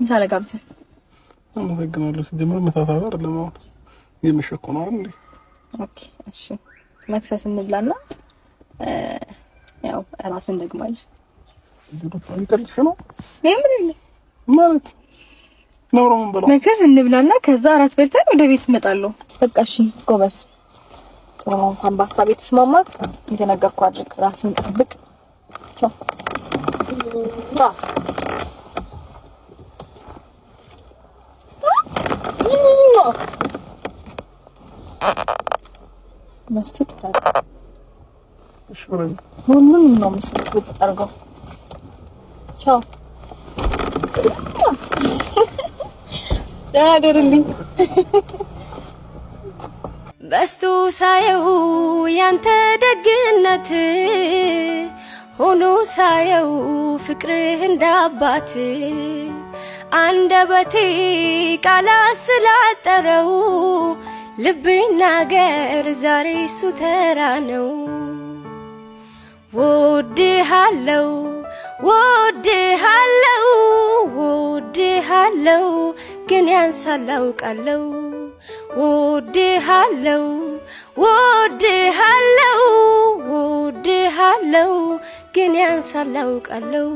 ምሳሌ ጋብዘ አመሰግናለሁ። ሲጀምር መታታባ አይደለም አሁን የምሸኮ ነው አይደል? ኦኬ እሺ። መክሰስ እንብላና ያው እራት እንደግማለን። ይቀልሽ ነው የምር ማለት ነው። ምን በለው መክሰስ እንብላና ከዛ እራት በልተን ወደ ቤት እንመጣለን። በቃ እሺ ጎበስ። ጥሩ እንኳን በሀሳብ የተስማማክ እንደነገርኩ አድርግ። ራስን ጠብቅ። ቻው መስጠት ሁሉንም ነው መስጠት ተጠርገው። ቻው ዳደርልኝ በስቱ ሳየው ያንተ ደግነት ሆኖ ሳየው ፍቅርህ እንዳባት አንደበቴ ቃላት ስላጠረው ልቤና ገር ዛሬ እሱ ተራ ነው። ወድሃለው ወድሃለው ወድሃለው ግን ያንሳል አውቃለው። ወድሃለው ወድሃለው ወድሃለው ግን ያንሳል አውቃለው።